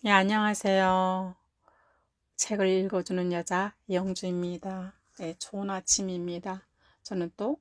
예, 안녕하세요. 책을 읽어주는 여자 영주입니다. 예, 좋은 아침입니다. 저는 또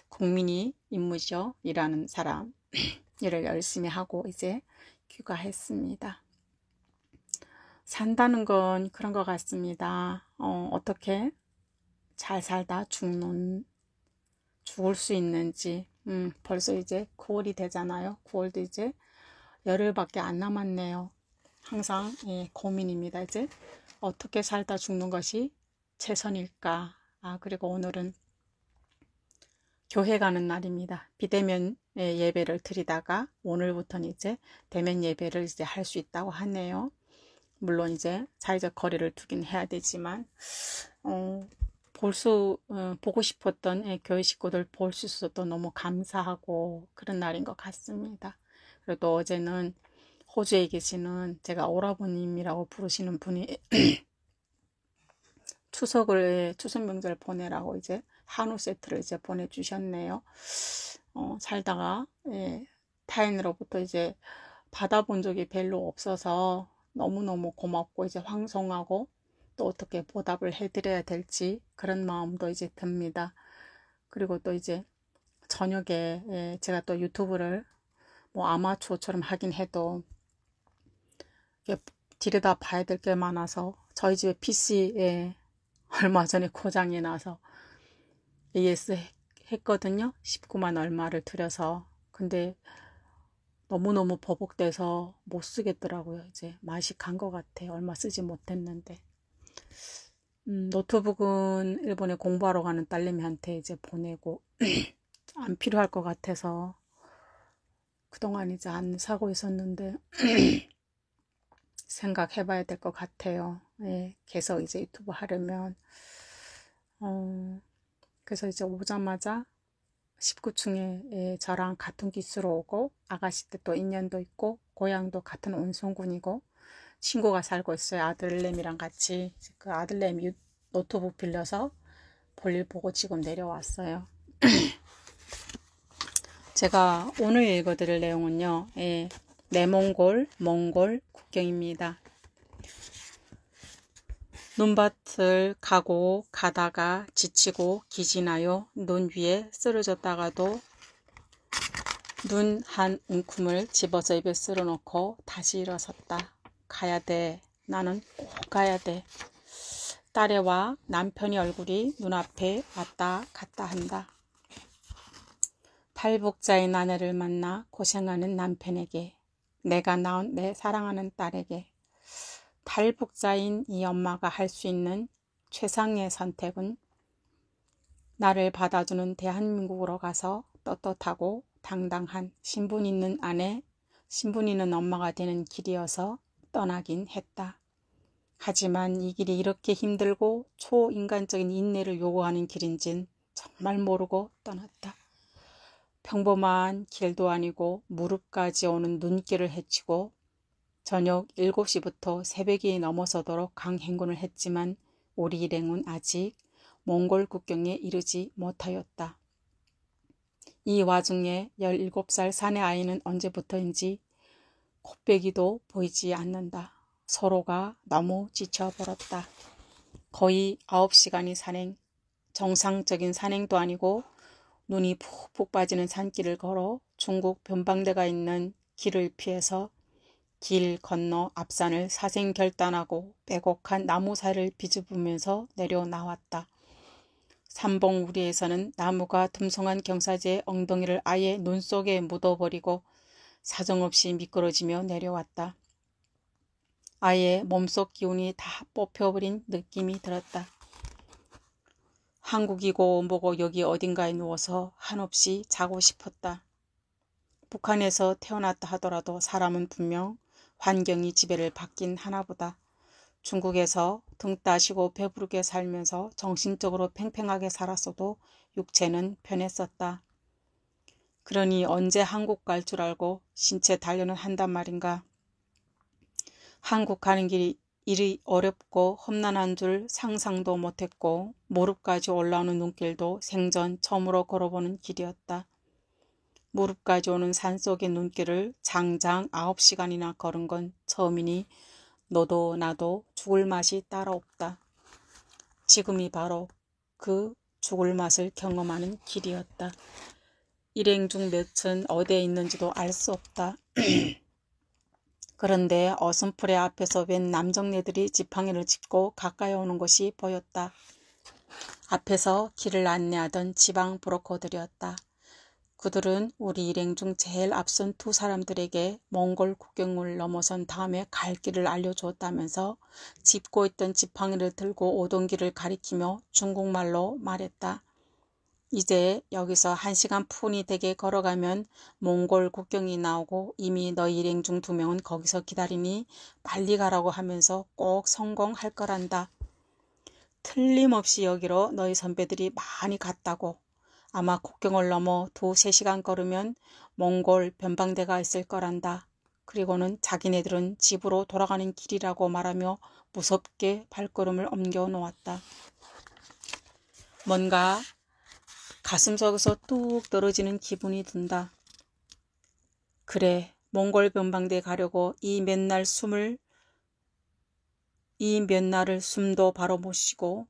국민이 임무죠. 일하는 사람 일을 열심히 하고 이제 귀가했습니다. 산다는 건 그런 것 같습니다. 어떻게 잘 살다 죽을 수 있는지. 벌써 이제 9월이 되잖아요. 9월도 이제 열흘밖에 안 남았네요. 항상 고민입니다. 이제 어떻게 살다 죽는 것이 최선일까? 그리고 오늘은 교회 가는 날입니다. 비대면 예배를 드리다가 오늘부터는 이제 대면 예배를 이제 할 수 있다고 하네요. 물론 이제 사회적 거리를 두긴 해야 되지만 보고 싶었던 교회 식구들 볼 수 있어서 너무 감사하고 그런 날인 것 같습니다. 그리고 또 어제는 호주에 계시는 제가 오라버님이라고 부르시는 분이 추석 명절 보내라고 이제 한우 세트를 이제 보내주셨네요. 살다가 타인으로부터 이제 받아본 적이 별로 없어서 너무너무 고맙고 이제 황송하고 또 어떻게 보답을 해드려야 될지 그런 마음도 이제 듭니다. 그리고 또 이제 저녁에 제가 또 유튜브를 뭐 아마추어처럼 하긴 해도 들여다 봐야 될 게 많아서 저희 집에 PC에 얼마 전에 고장이 나서 AS 했거든요. 19만 얼마를 들여서. 근데 너무너무 버벅대서 못 쓰겠더라고요. 이제 맛이 간 것 같아요. 얼마 쓰지 못했는데. 노트북은 일본에 공부하러 가는 딸내미한테 이제 보내고 안 필요할 것 같아서 그동안 이제 안 사고 있었는데 생각해 봐야 될 것 같아요. 계속 이제 유튜브 하려면. 그래서 이제 오자마자 19층에 저랑 같은 기수로 오고 아가씨 때 또 인연도 있고 고향도 같은 온송군이고 친구가 살고 있어요. 아들내미랑 같이. 그 아들내미 노트북 빌려서 볼일 보고 지금 내려왔어요. 제가 오늘 읽어드릴 내용은요. 몽골 국경입니다. 눈밭을 가고 가다가 지치고 기진하여 눈 위에 쓰러졌다가도 눈 한 움큼을 집어서 입에 쓸어놓고 다시 일어섰다. 가야 돼. 나는 꼭 가야 돼. 딸애와 남편의 얼굴이 눈앞에 왔다 갔다 한다. 탈북자인 아내를 만나 고생하는 남편에게, 내가 낳은 내 사랑하는 딸에게 탈북자인 이 엄마가 할 수 있는 최상의 선택은 나를 받아주는 대한민국으로 가서 떳떳하고 당당한 신분 있는 아내, 신분 있는 엄마가 되는 길이어서 떠나긴 했다. 하지만 이 길이 이렇게 힘들고 초인간적인 인내를 요구하는 길인진 정말 모르고 떠났다. 평범한 길도 아니고 무릎까지 오는 눈길을 헤치고 저녁 7시부터 새벽이 넘어서도록 강행군을 했지만 우리 일행은 아직 몽골 국경에 이르지 못하였다. 이 와중에 17살 사내 아이는 언제부터인지 코빼기도 보이지 않는다. 서로가 너무 지쳐버렸다. 거의 9시간이 산행, 정상적인 산행도 아니고 눈이 푹푹 빠지는 산길을 걸어 중국 변방대가 있는 길을 피해서 길 건너 앞산을 사생결단하고 빼곡한 나무 사이를 비집으면서 내려나왔다. 삼봉우리에서는 나무가 듬성한 경사지의 엉덩이를 아예 눈 속에 묻어버리고 사정없이 미끄러지며 내려왔다. 아예 몸속 기운이 다 뽑혀버린 느낌이 들었다. 한국이고 뭐고 여기 어딘가에 누워서 한없이 자고 싶었다. 북한에서 태어났다 하더라도 사람은 분명 환경이 지배를 받긴 하나보다. 중국에서 등 따시고 배부르게 살면서 정신적으로 팽팽하게 살았어도 육체는 편했었다. 그러니 언제 한국 갈 줄 알고 신체 단련을 한단 말인가. 한국 가는 길이 이리 어렵고 험난한 줄 상상도 못했고 무릎까지 올라오는 눈길도 생전 처음으로 걸어보는 길이었다. 무릎까지 오는 산속의 눈길을 장장 9시간이나 걸은 건 처음이니 너도 나도 죽을 맛이 따로 없다. 지금이 바로 그 죽을 맛을 경험하는 길이었다. 일행 중 몇은 어디에 있는지도 알 수 없다. 그런데 어슴풀의 앞에서 웬 남정네들이 지팡이를 짚고 가까이 오는 것이 보였다. 앞에서 길을 안내하던 지방 브로커들이었다. 그들은 우리 일행 중 제일 앞선 두 사람들에게 몽골 국경을 넘어선 다음에 갈 길을 알려주었다면서 짚고 있던 지팡이를 들고 오던 길을 가리키며 중국말로 말했다. 이제 여기서 1시간 푼이 되게 걸어가면 몽골 국경이 나오고 이미 너희 일행 중 2명은 거기서 기다리니 빨리 가라고 하면서 꼭 성공할 거란다. 틀림없이 여기로 너희 선배들이 많이 갔다고. 아마 국경을 넘어 2-3시간 걸으면 몽골 변방대가 있을 거란다. 그리고는 자기네들은 집으로 돌아가는 길이라고 말하며 무섭게 발걸음을 옮겨 놓았다. 뭔가 가슴속에서 뚝 떨어지는 기분이 든다. 그래, 몽골 변방대 가려고 이 몇 날을 숨도 바로 못 쉬고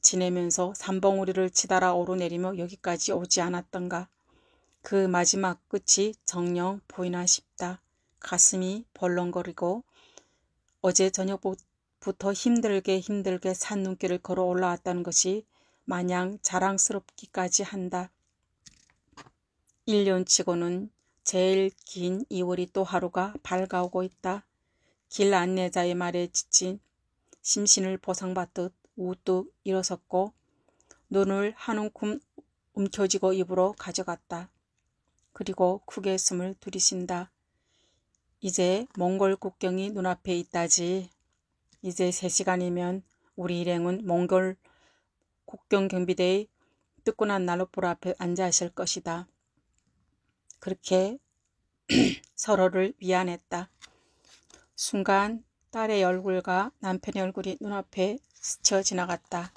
지내면서 산봉우리를 치달아 오르내리며 여기까지 오지 않았던가. 그 마지막 끝이 정녕 보이나 싶다. 가슴이 벌렁거리고 어제 저녁부터 힘들게 산 눈길을 걸어 올라왔다는 것이 마냥 자랑스럽기까지 한다. 1년치고는 제일 긴 2월이 또 하루가 밝아오고 있다. 길 안내자의 말에 지친 심신을 보상받듯 우뚝 일어섰고 눈을 한 움큼 움켜쥐고 입으로 가져갔다. 그리고 크게 숨을 들이쉰다. 이제 몽골 국경이 눈앞에 있다지. 이제 3시간이면 우리 일행은 몽골 국경경비대의 뜨끈한 난로불 앞에 앉아 있을 것이다. 그렇게 서로를 위안했다. 순간 딸의 얼굴과 남편의 얼굴이 눈앞에 스쳐 지나갔다.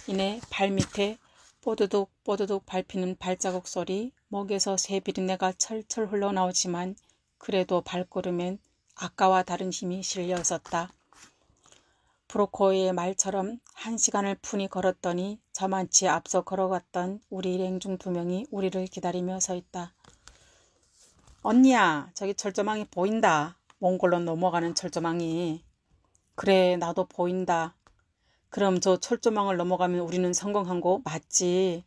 이내 발밑에 뽀드득 뽀드득 밟히는 발자국 소리, 목에서 새 비린내가 철철 흘러나오지만 그래도 발걸음엔 아까와 다른 힘이 실려 있었다. 브로커의 말처럼 1시간을 푼히 걸었더니 저만치 앞서 걸어갔던 우리 일행 중 2명이 우리를 기다리며 서 있다. 언니야, 저기 철조망이 보인다. 몽골로 넘어가는 철조망이. 그래, 나도 보인다. 그럼 저 철조망을 넘어가면 우리는 성공한 거 맞지?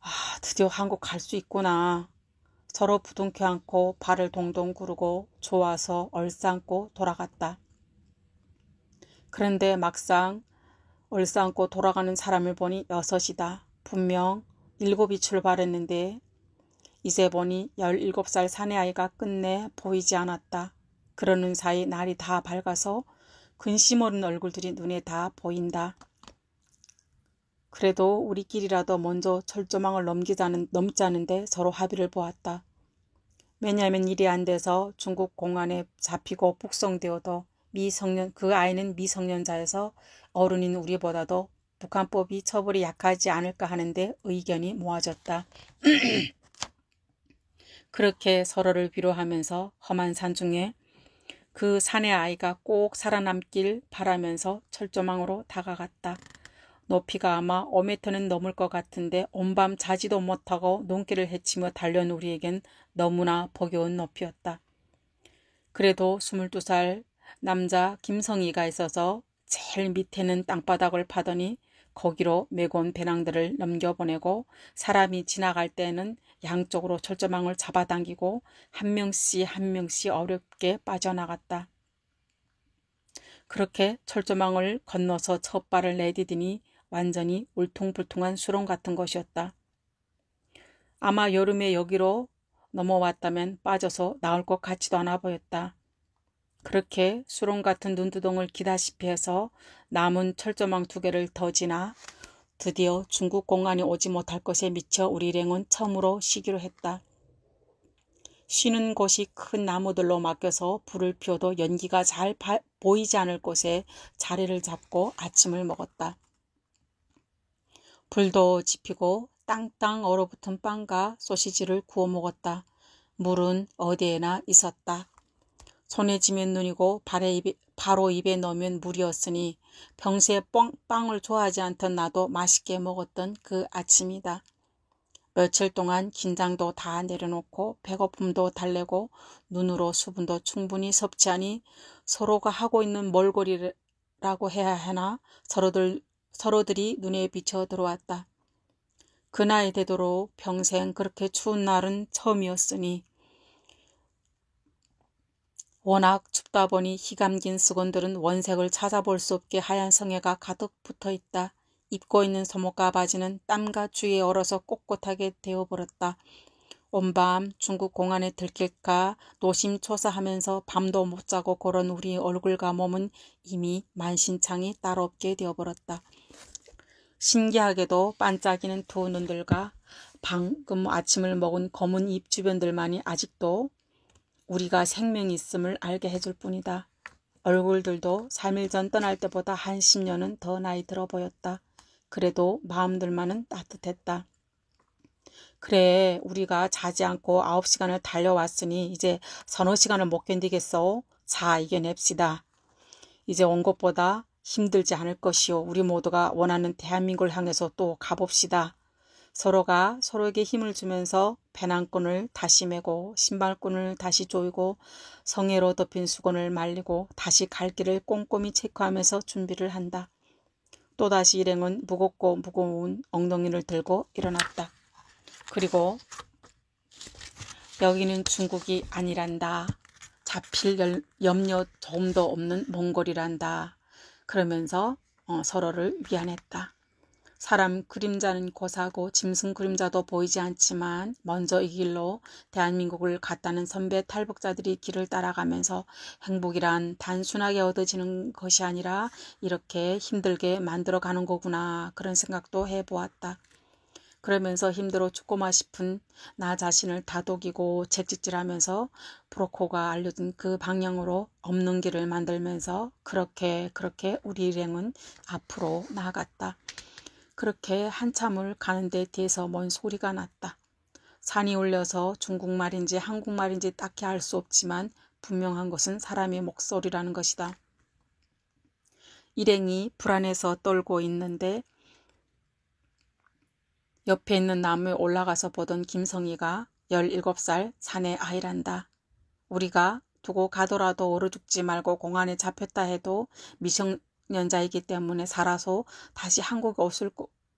아, 드디어 한국 갈 수 있구나. 서로 부둥켜 안고 발을 동동 구르고 좋아서 얼싸안고 돌아갔다. 그런데 막상 얼싸안고 돌아가는 사람을 보니 6이다. 분명 7이 출발했는데 이제 보니 17살 사내아이가 끝내 보이지 않았다. 그러는 사이 날이 다 밝아서 근심 어린 얼굴들이 눈에 다 보인다. 그래도 우리끼리라도 먼저 철조망을 넘자는데 서로 합의를 보았다. 왜냐하면 일이 안 돼서 중국 공안에 잡히고 북송되어도 그 아이는 미성년자여서 어른인 우리보다도 북한법이 처벌이 약하지 않을까 하는데 의견이 모아졌다. 그렇게 서로를 위로하면서 험한 산중에 그 사내 아이가 꼭 살아남길 바라면서 철조망으로 다가갔다. 높이가 아마 5m는 넘을 것 같은데 온밤 자지도 못하고 눈길을 헤치며 달려온 우리에겐 너무나 버거운 높이였다. 그래도 22살 남자 김성희가 있어서 제일 밑에는 땅바닥을 파더니 거기로 메고 온 배낭들을 넘겨보내고 사람이 지나갈 때는 양쪽으로 철조망을 잡아당기고 한 명씩 어렵게 빠져나갔다. 그렇게 철조망을 건너서 첫 발을 내디디니 완전히 울퉁불퉁한 수렁 같은 것이었다. 아마 여름에 여기로 넘어왔다면 빠져서 나올 것 같지도 않아 보였다. 그렇게 수렁 같은 눈두덩을 기다시피 해서 남은 철조망 2개를 더 지나 드디어 중국 공안이 오지 못할 것에 미쳐 우리 일행은 처음으로 쉬기로 했다. 쉬는 곳이 큰 나무들로 막혀서 불을 피워도 연기가 잘 보이지 않을 곳에 자리를 잡고 아침을 먹었다. 불도 지피고 땅땅 얼어붙은 빵과 소시지를 구워 먹었다. 물은 어디에나 있었다. 손에 쥐면 눈이고 바로 입에 넣으면 물이었으니 평소에 빵을 좋아하지 않던 나도 맛있게 먹었던 그 아침이다. 며칠 동안 긴장도 다 내려놓고 배고픔도 달래고 눈으로 수분도 충분히 섭취하니 서로가 하고 있는 몰골이라고 해야 하나 서로들이 눈에 비쳐 들어왔다. 그 나이 되도록 평생 그렇게 추운 날은 처음이었으니 워낙 춥다 보니 희감긴 수건들은 원색을 찾아볼 수 없게 하얀 성에가 가득 붙어있다. 입고 있는 소목과 바지는 땀과 추위에 얼어서 꼿꼿하게 되어버렸다. 온밤 중국 공안에 들킬까 노심초사하면서 밤도 못 자고 그런 우리 얼굴과 몸은 이미 만신창이 따로 없게 되어버렸다. 신기하게도 반짝이는 두 눈들과 방금 아침을 먹은 검은 입 주변들만이 아직도 우리가 생명이 있음을 알게 해줄 뿐이다. 얼굴들도 3일 전 떠날 때보다 한 10년은 더 나이 들어 보였다. 그래도 마음들만은 따뜻했다. 그래, 우리가 자지 않고 9시간을 달려왔으니 이제 서너 시간을 못 견디겠어. 자, 이겨냅시다. 이제 온 것보다 힘들지 않을 것이요. 우리 모두가 원하는 대한민국을 향해서 또 가봅시다. 서로가 서로에게 힘을 주면서 배낭끈을 다시 메고 신발끈을 다시 조이고 성에로 덮인 수건을 말리고 다시 갈 길을 꼼꼼히 체크하면서 준비를 한다. 또다시 일행은 무겁고 무거운 엉덩이를 들고 일어났다. 그리고 여기는 중국이 아니란다. 잡힐 염려 조금도 없는 몽골이란다. 그러면서 서로를 위안했다. 사람 그림자는 고사고 짐승 그림자도 보이지 않지만 먼저 이 길로 대한민국을 갔다는 선배 탈북자들이 길을 따라가면서 행복이란 단순하게 얻어지는 것이 아니라 이렇게 힘들게 만들어가는 거구나 그런 생각도 해보았다. 그러면서 힘들어 죽고마 싶은 나 자신을 다독이고 채찍질하면서 브로코가 알려준 그 방향으로 없는 길을 만들면서 그렇게 우리 일행은 앞으로 나아갔다. 그렇게 한참을 가는데 뒤에서 뭔 소리가 났다. 산이 울려서 중국말인지 한국말인지 딱히 알 수 없지만 분명한 것은 사람의 목소리라는 것이다. 일행이 불안해서 떨고 있는데 옆에 있는 나무에 올라가서 보던 김성희가 17살 사내 아이란다. 우리가 두고 가더라도 얼어 죽지 말고 공안에 잡혔다 해도 미성년자이기 때문에 살아서 다시 한국에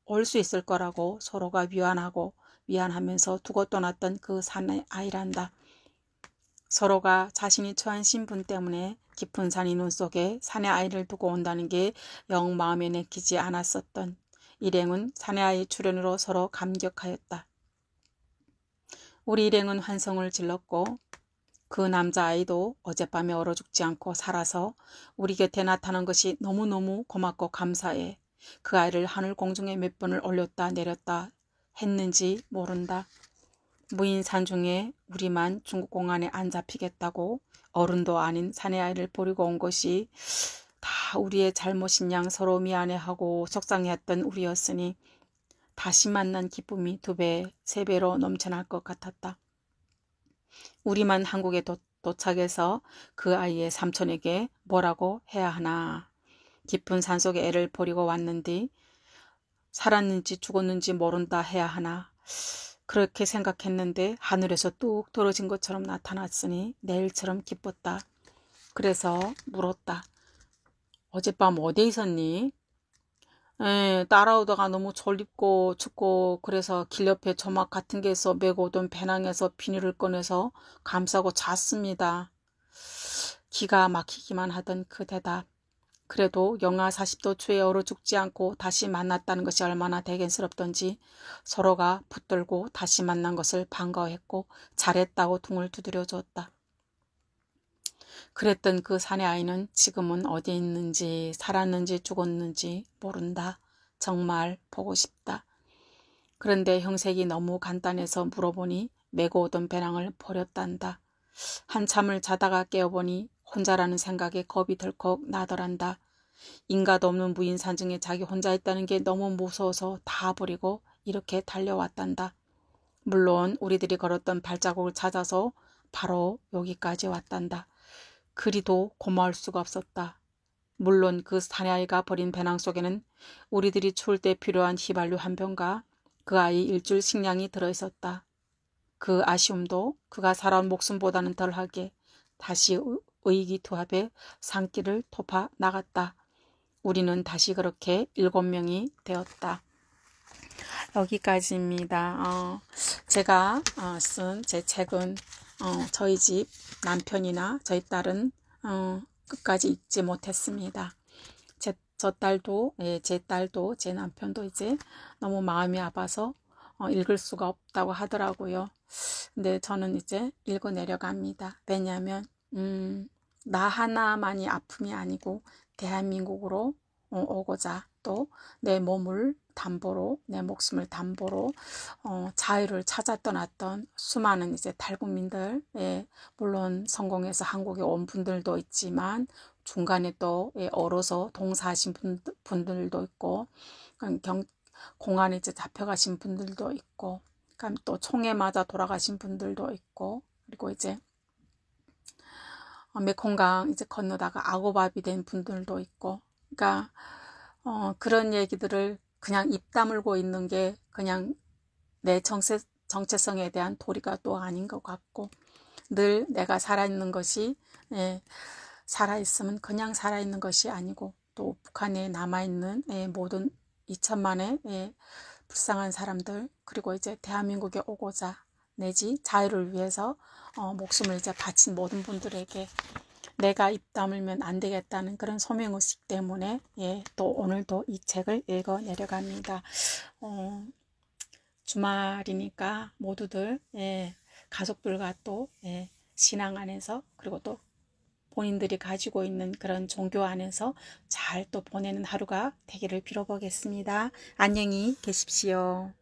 올 수 있을 거라고 서로가 미안하면서 두고 떠났던 그 사내 아이란다. 서로가 자신이 처한 신분 때문에 깊은 산이 눈 속에 사내 아이를 두고 온다는 게 영 마음에 내키지 않았었던 일행은 사내아이 출연으로 서로 감격하였다. 우리 일행은 환성을 질렀고 그 남자아이도 어젯밤에 얼어 죽지 않고 살아서 우리 곁에 나타난 것이 너무너무 고맙고 감사해. 그 아이를 하늘 공중에 몇 번을 올렸다 내렸다 했는지 모른다. 무인산 중에 우리만 중국 공안에 안 잡히겠다고 어른도 아닌 사내아이를 버리고 온 것이 다 우리의 잘못인 양 서로 미안해하고 속상해했던 우리였으니 다시 만난 기쁨이 2배, 3배로 넘쳐날 것 같았다. 우리만 한국에 도착해서 그 아이의 삼촌에게 뭐라고 해야 하나. 깊은 산속에 애를 버리고 왔는데 살았는지 죽었는지 모른다 해야 하나. 그렇게 생각했는데 하늘에서 뚝 떨어진 것처럼 나타났으니 내일처럼 기뻤다. 그래서 물었다. 어젯밤 어디에 있었니? 따라오다가 너무 졸립고 춥고 그래서 길 옆에 조막 같은 게서 메고 오던 배낭에서 비닐을 꺼내서 감싸고 잤습니다. 기가 막히기만 하던 그 대답. 그래도 영하 40도 추위에 얼어 죽지 않고 다시 만났다는 것이 얼마나 대견스럽던지 서로가 붙들고 다시 만난 것을 반가워했고 잘했다고 둥을 두드려 줬다. 그랬던 그 사내 아이는 지금은 어디 있는지 살았는지 죽었는지 모른다. 정말 보고 싶다. 그런데 형색이 너무 간단해서 물어보니 메고 오던 배낭을 버렸단다. 한참을 자다가 깨어보니 혼자라는 생각에 겁이 덜컥 나더란다. 인가도 없는 무인산 중에 자기 혼자 있다는 게 너무 무서워서 다 버리고 이렇게 달려왔단다. 물론 우리들이 걸었던 발자국을 찾아서 바로 여기까지 왔단다. 그리도 고마울 수가 없었다. 물론 그 사내아이가 버린 배낭 속에는 우리들이 추울 때 필요한 휘발유 한 병과 그 아이 일주일 식량이 들어있었다. 그 아쉬움도 그가 살아온 목숨보다는 덜하게 다시 의기투합에 산길을 토파 나갔다. 우리는 다시 그렇게 7명이 되었다. 여기까지입니다. 제가 쓴 제 책은 저희 집 남편이나 저희 딸은 끝까지 읽지 못했습니다. 제 딸도 제 남편도 이제 너무 마음이 아파서 읽을 수가 없다고 하더라고요. 근데 저는 이제 읽어내려갑니다. 왜냐하면 나 하나만이 아픔이 아니고 대한민국으로 오고자 또 내 몸을 담보로 내 목숨을 담보로 자유를 찾아 떠났던 수많은 이제 탈북민들, 물론 성공해서 한국에 온 분들도 있지만 중간에 또 얼어서 동사하신 분들도 있고 공안에 이제 잡혀가신 분들도 있고 또 총에 맞아 돌아가신 분들도 있고 그리고 이제 메콩강 이제 건너다가 악오밥이 된 분들도 있고 그러니까 그런 얘기들을 그냥 입 다물고 있는 게 그냥 내 정체성에 대한 도리가 또 아닌 것 같고 늘 내가 살아있는 것이 살아있으면 그냥 살아있는 것이 아니고 또 북한에 남아있는 모든 2천만의 불쌍한 사람들 그리고 이제 대한민국에 오고자 내지 자유를 위해서 목숨을 이제 바친 모든 분들에게 내가 입 다물면 안 되겠다는 그런 소명의식 때문에 또 오늘도 이 책을 읽어 내려갑니다. 주말이니까 모두들 가족들과 또 신앙 안에서 그리고 또 본인들이 가지고 있는 그런 종교 안에서 잘 또 보내는 하루가 되기를 빌어보겠습니다. 안녕히 계십시오.